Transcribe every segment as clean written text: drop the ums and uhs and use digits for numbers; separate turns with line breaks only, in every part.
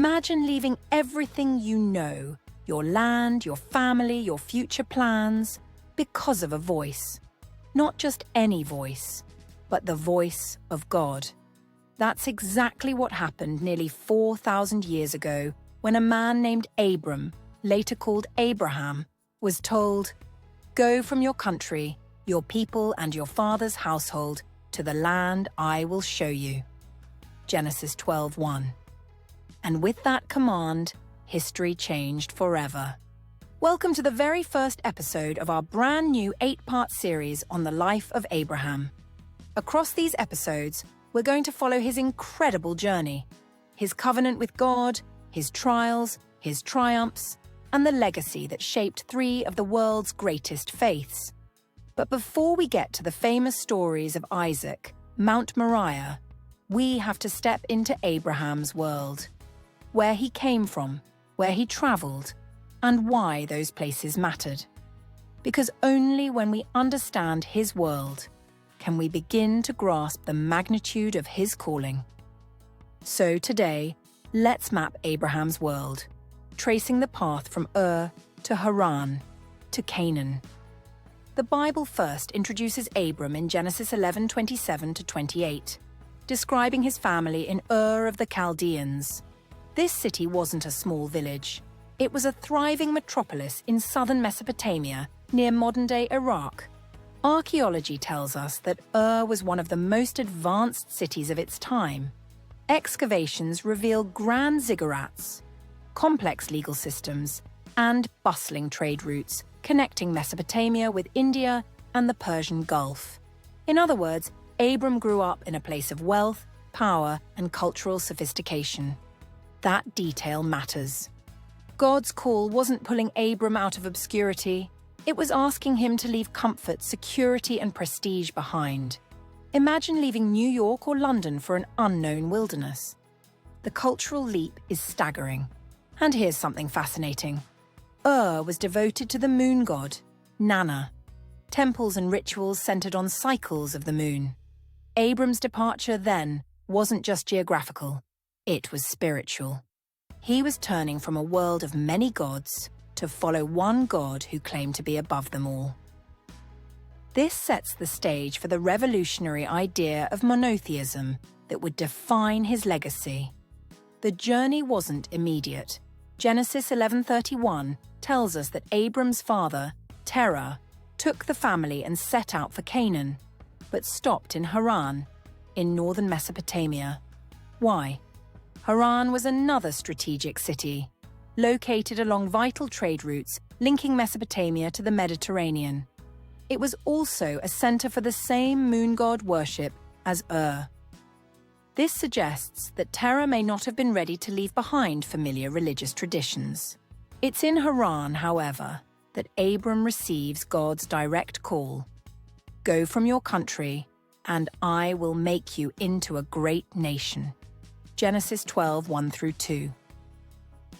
Imagine leaving everything you know, your land, your family, your future plans, because of a voice. Not just any voice, but the voice of God. That's exactly what happened nearly 4,000 years ago when a man named Abram, later called Abraham, was told, "Go from your country, your people and your father's household to the land I will show you." Genesis 12:1. And with that command, history changed forever. Welcome to the very first episode of our brand new 8-part series on the life of Abraham. Across these episodes, we're going to follow his incredible journey, his covenant with God, his trials, his triumphs, and the legacy that shaped 3 of the world's greatest faiths. But before we get to the famous stories of Isaac, Mount Moriah, we have to step into Abraham's world, where he came from, where he traveled, and why those places mattered. Because only when we understand his world can we begin to grasp the magnitude of his calling. So today, let's map Abraham's world, tracing the path from Ur to Haran to Canaan. The Bible first introduces Abram in Genesis 11:27-28, describing his family in Ur of the Chaldeans. This city wasn't a small village. It was a thriving metropolis in southern Mesopotamia, near modern-day Iraq. Archaeology tells us that Ur was one of the most advanced cities of its time. Excavations reveal grand ziggurats, complex legal systems, and bustling trade routes connecting Mesopotamia with India and the Persian Gulf. In other words, Abram grew up in a place of wealth, power, and cultural sophistication. That detail matters. God's call wasn't pulling Abram out of obscurity. It was asking him to leave comfort, security, and prestige behind. Imagine leaving New York or London for an unknown wilderness. The cultural leap is staggering. And here's something fascinating. Ur was devoted to the moon god, Nana. Temples and rituals centered on cycles of the moon. Abram's departure then wasn't just geographical, it was spiritual. He was turning from a world of many gods to follow one God who claimed to be above them all. This sets the stage for the revolutionary idea of monotheism that would define his legacy. The journey wasn't immediate. Genesis 11:31 tells us that Abram's father, Terah, took the family and set out for Canaan, but stopped in Haran, in northern Mesopotamia. Why? Haran was another strategic city, located along vital trade routes linking Mesopotamia to the Mediterranean. It was also a center for the same moon god worship as Ur. This suggests that Terah may not have been ready to leave behind familiar religious traditions. It's in Haran, however, that Abram receives God's direct call. "Go from your country, and I will make you into a great nation." Genesis 12:1-2.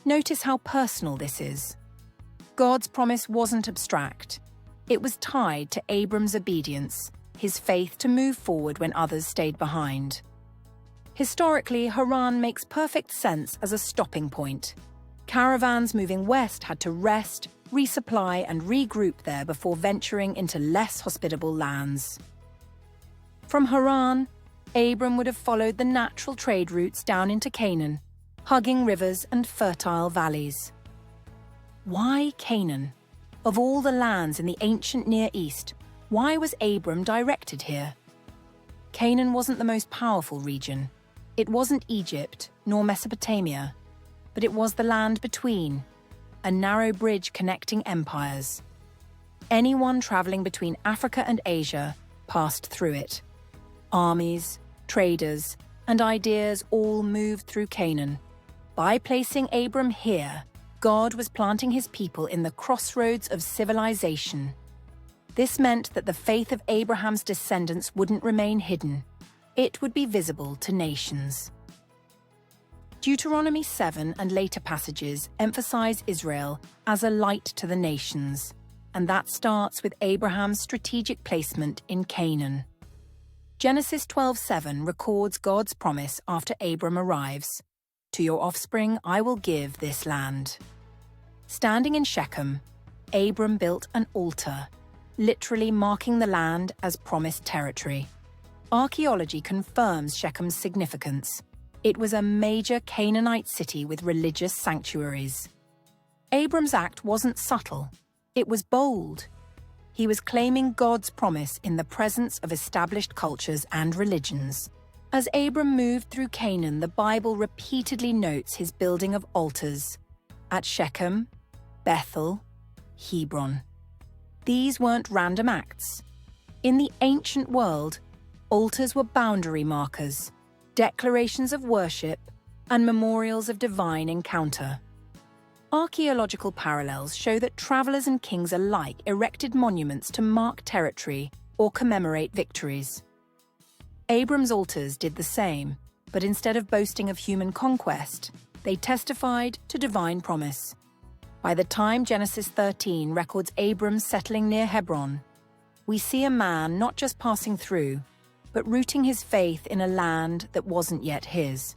Notice how personal this is. God's promise wasn't abstract. It was tied to Abram's obedience, his faith to move forward when others stayed behind. Historically, Haran makes perfect sense as a stopping point. Caravans moving west had to rest, resupply, and regroup there before venturing into less hospitable lands. From Haran, Abram would have followed the natural trade routes down into Canaan, hugging rivers and fertile valleys. Why Canaan? Of all the lands in the ancient Near East, why was Abram directed here? Canaan wasn't the most powerful region. It wasn't Egypt nor Mesopotamia, but it was the land between, a narrow bridge connecting empires. Anyone traveling between Africa and Asia passed through it. Armies, traders, and ideas all moved through Canaan. By placing Abram here, God was planting his people in the crossroads of civilization. This meant that the faith of Abraham's descendants wouldn't remain hidden. It would be visible to nations. Deuteronomy 7 and later passages emphasize Israel as a light to the nations, and that starts with Abraham's strategic placement in Canaan. Genesis 12:7 records God's promise after Abram arrives. To your offspring I will give this land." Standing in Shechem, Abram built an altar, literally marking the land as promised territory. Archaeology confirms Shechem's significance. It was a major Canaanite city with religious sanctuaries. Abram's act wasn't subtle. It was bold. He was claiming God's promise in the presence of established cultures and religions. As Abram moved through Canaan, the Bible repeatedly notes his building of altars at Shechem, Bethel, Hebron. These weren't random acts. In the ancient world, altars were boundary markers, declarations of worship, and memorials of divine encounter. Archaeological parallels show that travelers and kings alike erected monuments to mark territory or commemorate victories. Abram's altars did the same, but instead of boasting of human conquest, they testified to divine promise. By the time Genesis 13 records Abram settling near Hebron, we see a man not just passing through, but rooting his faith in a land that wasn't yet his.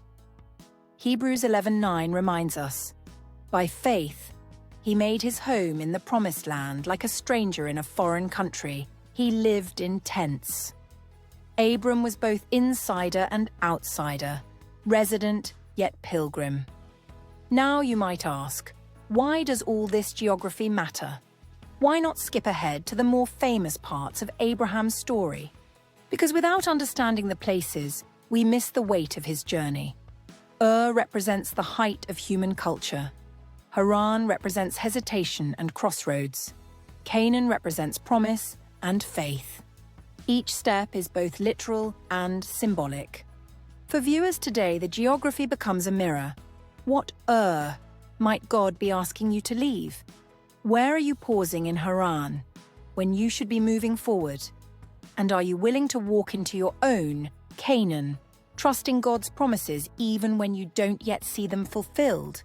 Hebrews 11:9 reminds us, "By faith, he made his home in the promised land like a stranger in a foreign country. He lived in tents." Abram was both insider and outsider, resident yet pilgrim. Now you might ask, why does all this geography matter? Why not skip ahead to the more famous parts of Abraham's story? Because without understanding the places, we miss the weight of his journey. Represents the height of human culture. Haran represents hesitation and crossroads. Canaan represents promise and faith. Each step is both literal and symbolic. For viewers today, the geography becomes a mirror. What might God be asking you to leave? Where are you pausing in Haran when you should be moving forward? And are you willing to walk into your own Canaan, trusting God's promises even when you don't yet see them fulfilled?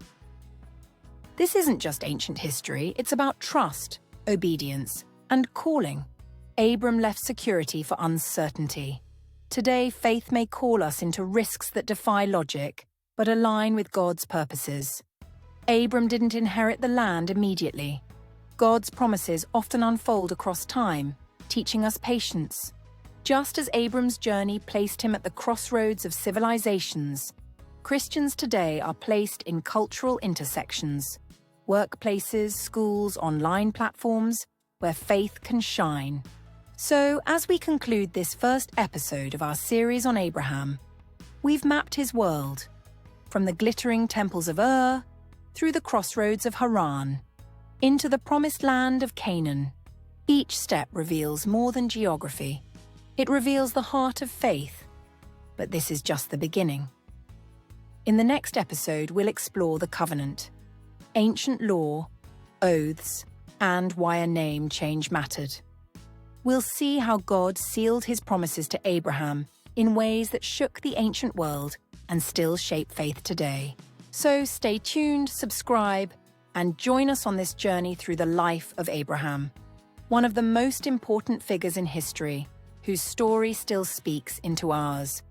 This isn't just ancient history, it's about trust, obedience, and calling. Abram left security for uncertainty. Today, faith may call us into risks that defy logic, but align with God's purposes. Abram didn't inherit the land immediately. God's promises often unfold across time, teaching us patience. Just as Abram's journey placed him at the crossroads of civilizations, Christians today are placed in cultural intersections, workplaces, schools, online platforms, where faith can shine. So, as we conclude this first episode of our series on Abraham, we've mapped his world, from the glittering temples of through the crossroads of Haran, into the promised land of Canaan. Each step reveals more than geography. It reveals the heart of faith. But this is just the beginning. In the next episode, we'll explore the covenant, ancient law, oaths, and why a name change mattered. We'll see how God sealed his promises to Abraham in ways that shook the ancient world and still shape faith today. So stay tuned, subscribe, and join us on this journey through the life of Abraham, one of the most important figures in history, whose story still speaks into ours.